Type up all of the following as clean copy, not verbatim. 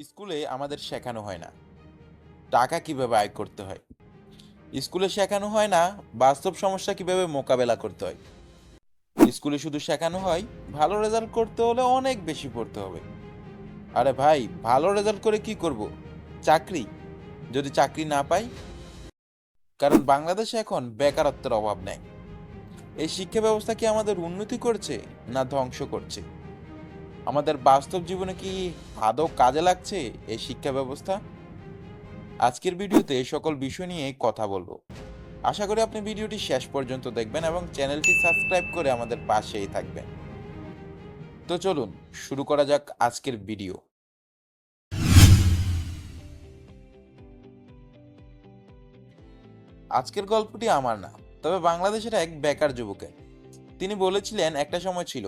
স্কুলে আমাদের শেখানো হয় না টাকা কিভাবে আয় করতে হয়। স্কুলে শেখানো হয় না বাস্তব সমস্যা কিভাবে মোকাবেলা করতে হয়। স্কুলে শুধু শেখানো হয় ভালো রেজাল্ট করতে হলে অনেক বেশি পড়তে হবে। আরে ভাই, ভালো রেজাল্ট করে কি করব? চাকরি? যদি চাকরি না পাই? কারণ বাংলাদেশে এখন বেকারত্বের অভাব নেই। এই শিক্ষা ব্যবস্থা কি আমাদের উন্নতি করছে না ধ্বংস করছে? আমাদের বাস্তব জীবনে কি আদৌ কাজে লাগছে এই শিক্ষা ব্যবস্থা? আজকের ভিডিওতে এই সকল বিষয় নিয়ে কথা বলবো। আশা করি আপনি ভিডিওটি শেষ পর্যন্ত দেখবেন এবং চ্যানেলটি সাবস্ক্রাইব করে আমাদের পাশেই থাকবেন। তো চলুন শুরু করা যাক আজকের ভিডিও। আজকের গল্পটি আমার না, তবে বাংলাদেশের এক বেকার যুবকের। তিনি বলেছিলেন, একটা সময় ছিল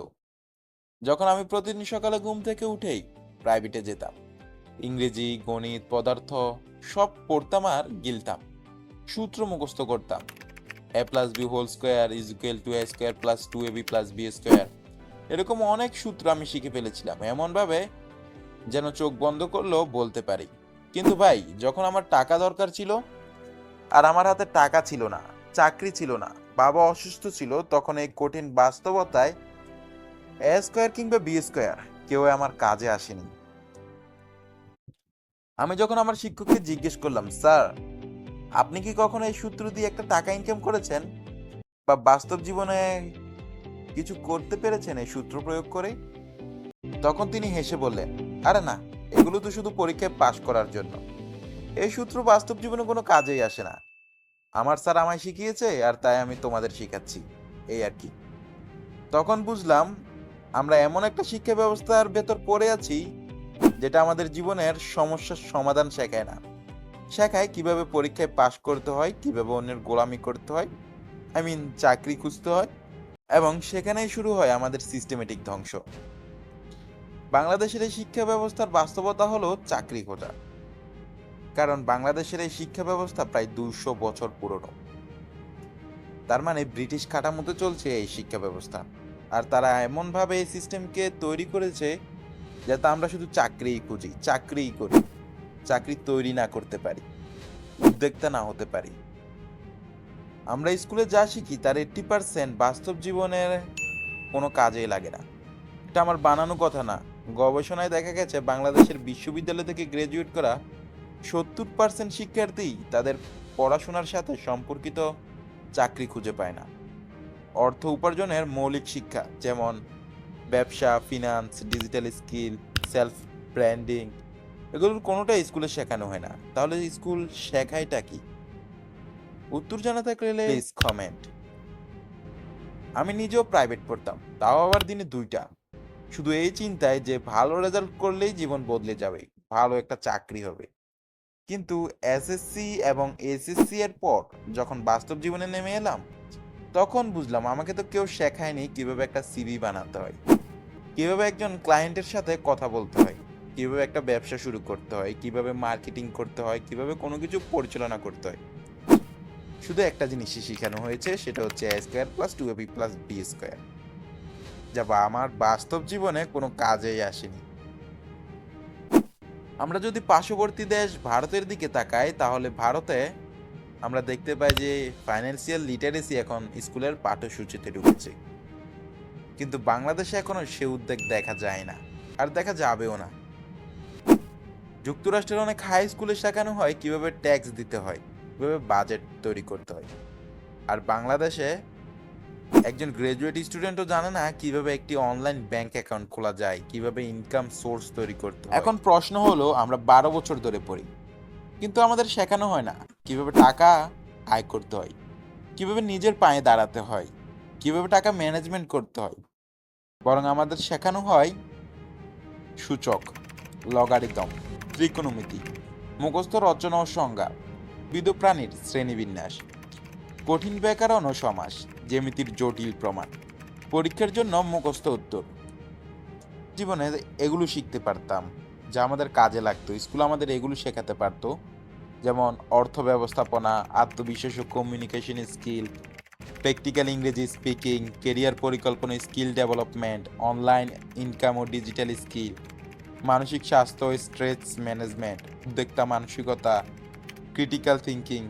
যখন আমি প্রতিদিন সকালে ঘুম থেকে উঠেই প্রাইভেটে যেতাম। ইংরেজি, গণিত, পদার্থ সব পড়তাম আর গিলতাম। সূত্র মুখস্থ করতাম। A plus B whole square is equal to A square plus two A B plus B square, এরকম অনেক সূত্র আমি শিখে ফেলেছিলাম এমনভাবে যেন চোখ বন্ধ করলেও বলতে পারি। কিন্তু ভাই, যখন আমার টাকা দরকার ছিল আর আমার হাতে টাকা ছিল না, চাকরি ছিল না, বাবা অসুস্থ ছিল, তখন এই কঠিন বাস্তবতায় এ স্কোয়ার কিংবা বি স্কোয়ার কেউ আমার কাজে আসেনি। আমি যখন আমার শিক্ষককে জিজ্ঞেস করলাম, স্যার, আপনি কি কখনো এই সূত্র দিয়ে একটা টাকা ইনকাম করেছেন বা বাস্তব জীবনে কিছু করতে পেরেছেন এই সূত্র প্রয়োগ করে? তখন তিনি হেসে বললেন, আরে না, এগুলো তো শুধু পরীক্ষায় পাশ করার জন্য। এই সূত্র বাস্তব জীবনে কোনো কাজেই আসে না। আমার স্যার আমায় শিখিয়েছে আর তাই আমি তোমাদের শিখাচ্ছি, এই আর কি। তখন বুঝলাম আমরা এমন একটা শিক্ষা ব্যবস্থার ভেতর পড়ে আছি যেটা আমাদের জীবনের সমস্যার সমাধান শেখায় না, শেখায় কিভাবে পরীক্ষায় পাশ করতে হয়, কিভাবে অন্যের গোলামি করতে হয়, চাকরি খুঁজতে হয়। এবং সেখানেই শুরু হয় আমাদের সিস্টেমেটিক ধ্বংস। বাংলাদেশের এই শিক্ষা ব্যবস্থার বাস্তবতা হলো চাকরি খোঁজা। কারণ বাংলাদেশের এই শিক্ষা ব্যবস্থা প্রায় 200 বছর পুরনো। তার মানে ব্রিটিশ কাঠামোতে চলছে এই শিক্ষা ব্যবস্থা। আর তারা এমনভাবে এই সিস্টেমকে তৈরি করেছে যাতে আমরা শুধু চাকরিই খুঁজি, চাকরিই করি, চাকরি তৈরি না করতে পারি, উদ্যোক্তা না হতে পারি। আমরা স্কুলে যা শিখি তার 80% বাস্তব জীবনের কোনো কাজেই লাগে না। এটা আমার বানানো কথা না। গবেষণায় দেখা গেছে বাংলাদেশের বিশ্ববিদ্যালয় থেকে গ্রাজুয়েট করা 70% শিক্ষার্থী তাদের পড়াশোনার সাথে সম্পর্কিত চাকরি খুঁজে পায় না। অর্থ উপার্জনের মৌলিক শিক্ষা, যেমন ব্যবসা, finance, digital skill, self branding, এগুলোর কোনোটাই স্কুলে শেখানো হয় না। তাহলে স্কুল শেখায়টা কি? উত্তর জানা থাকলে প্লিজ কমেন্ট। আমি নিজেও প্রাইভেট পড়তাম, তাও আবার দিনে 2টা, শুধু এই চিন্তায় যে ভালো রেজাল্ট করলেই জীবন বদলে যাবে, ভালো একটা চাকরি হবে। কিন্তু এসএসসি এবং এসএসসি এর পর যখন বাস্তব জীবনে নেমে এলাম, তখন বুঝলাম আমাকে তো কেউ শেখায়নি কিভাবে একটা সিভি বানাতে হয়, কিভাবে একজন ক্লায়েন্টের সাথে কথা বলতে হয়, কিভাবে একটা ব্যবসা শুরু করতে হয়, কিভাবে মার্কেটিং করতে হয়, কিভাবে কোনো কিছু পরিচালনা করতে হয়। শুধু একটা জিনিসই শেখানো হয়েছে, সেটা হচ্ছে A square plus two AB plus B square, যা আমার বাস্তব জীবনে কোনো কাজেই আসেনি। আমরা যদি পার্শ্ববর্তী দেশ ভারতের দিকে তাকাই, তাহলে ভারতে আমরা দেখতে পাই যে ফাইন্যান্সিয়াল লিটারেসি এখন স্কুলের পাঠ্যসূচিতে ঢুকেছে। কিন্তু বাংলাদেশে এখনো সে উদ্যোগ দেখা যায় না, আর দেখা যাবেও না। যুক্তরাষ্ট্রের অনেক হাই স্কুলে শেখানো হয় কিভাবে ট্যাক্স দিতে হয়, কিভাবে বাজেট তৈরি করতে হয়। আর বাংলাদেশে একজন গ্রাজুয়েট স্টুডেন্টও জানে না কিভাবে একটি অনলাইন ব্যাংক অ্যাকাউন্ট খোলা যায়, কিভাবে ইনকাম সোর্স তৈরি করতে হয়। এখন প্রশ্ন হলো, আমরা 12 বছর ধরে পড়ি, কিন্তু আমাদের শেখানো হয় না কিভাবে টাকা আয় করতে হয়, কিভাবে নিজের পায়ে দাঁড়াতে হয়, কিভাবে টাকা ম্যানেজমেন্ট করতে হয়। বরং আমাদের শেখানো হয় সূচক, লগারিদম, ত্রিকোণমিতি, মুখস্থ রচনা ও সংজ্ঞা, বিবিধ প্রাণীর শ্রেণীবিন্যাস, কঠিন ব্যাকরণ ও সমাস, জ্যামিতির জটিল প্রমাণ, পরীক্ষার জন্য মুখস্থ উত্তর। জীবনে এগুলো শিখতে পারতাম যা আমাদের কাজে লাগতো। স্কুল আমাদের এগুলো শেখাতে পারতো, যেমন অর্থ ব্যবস্থাপনা, আত্মবিশ্বাস ও কমিউনিকেশন স্কিল, প্র্যাকটিক্যাল ইংরেজি স্পিকিং, কেরিয়ার পরিকল্পনা, স্কিল ডেভেলপমেন্ট, অনলাইন ইনকাম ও ডিজিটাল স্কিল, মানসিক স্বাস্থ্য, স্ট্রেস ম্যানেজমেন্ট, উদ্যোক্তা মানসিকতা, ক্রিটিক্যাল থিঙ্কিং।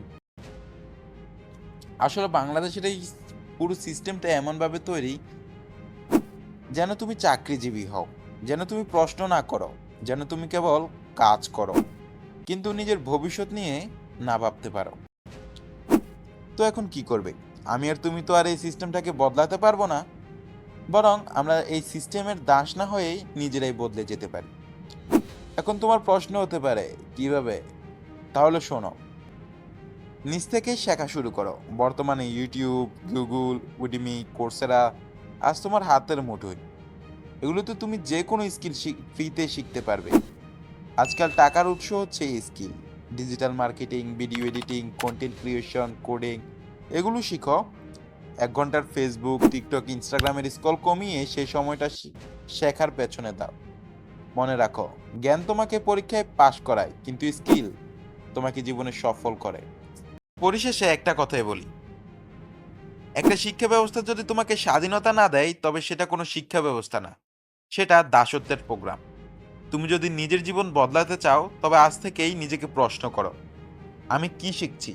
আসলে বাংলাদেশের এই পুরো সিস্টেমটা এমনভাবে তৈরি যেন তুমি চাকরিজীবী হও, যেন তুমি প্রশ্ন না করো, যেন তুমি কেবল কাজ করো, কিন্তু নিজের ভবিষ্যৎ নিয়ে না ভাবতে পারো। তো এখন কি করবে? আমি আর তুমি তো আর এই সিস্টেমটাকে বদলাতে পারবো না, বরং আমরা এই সিস্টেমের দাস না হয়েই নিজেরাই বদলে যেতে পারি। এখন তোমার প্রশ্ন হতে পারে কিভাবে? তাহলে শোনো, নিজ থেকেই শেখা শুরু করো। বর্তমানে ইউটিউব, গুগল, উডিমি, কোর্সেরা আজ তোমার হাতের মুঠোয়। এগুলোতে তুমি যে কোনো স্কিল ফ্রিতে শিখতে পারবে। আজকাল টাকার উৎস হচ্ছে এই skill. Digital marketing, video editing, content creation, coding, এগুলো শিখো। 1 ঘন্টার ফেসবুক, টিকটক, ইনস্টাগ্রামের স্ক্রল কমিয়ে সেই সময়টা শেখার পেছনে দাও। মনে রাখো, জ্ঞান তোমাকে পরীক্ষায় পাশ করায়, কিন্তু স্কিল তোমাকে জীবনে সফল করে। পরিশেষে একটা কথাই বলি, একটা শিক্ষা ব্যবস্থা যদি তোমাকে স্বাধীনতা না দেয়, তবে সেটা কোনো শিক্ষা ব্যবস্থা না, সেটা দাসত্বের প্রোগ্রাম। তুমি যদি নিজের জীবন বদলাতে চাও, তবে আজ থেকেই নিজেকে প্রশ্ন করো, আমি কি শিখছি,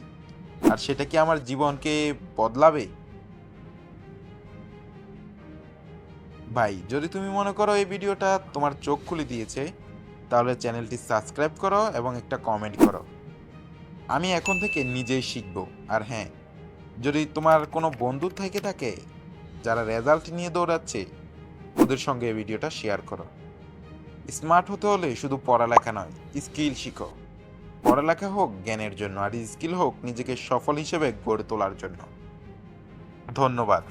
আর সেটা কি আমার জীবনকে বদলাবে? ভাই, যদি তুমি মনে করো এই ভিডিওটা তোমার চোখ খুলে দিয়েছে, তাহলে চ্যানেলটি সাবস্ক্রাইব করো এবং একটা কমেন্ট করো। আমি এখন থেকে নিজেই শিখবো। আর হ্যাঁ, যদি তোমার কোনো বন্ধু থেকে থাকে যারা রেজাল্ট নিয়ে দৌড়াচ্ছে, ওদের সঙ্গে এই ভিডিওটা শেয়ার করো। স্মার্ট হতে হলে শুধু পড়ালেখা নয়, স্কিল শিখো। পড়ালেখা হোক জ্ঞানের জন্য, আর স্কিল হোক নিজেকে সফল হিসেবে গড়ে তোলার জন্য। ধন্যবাদ।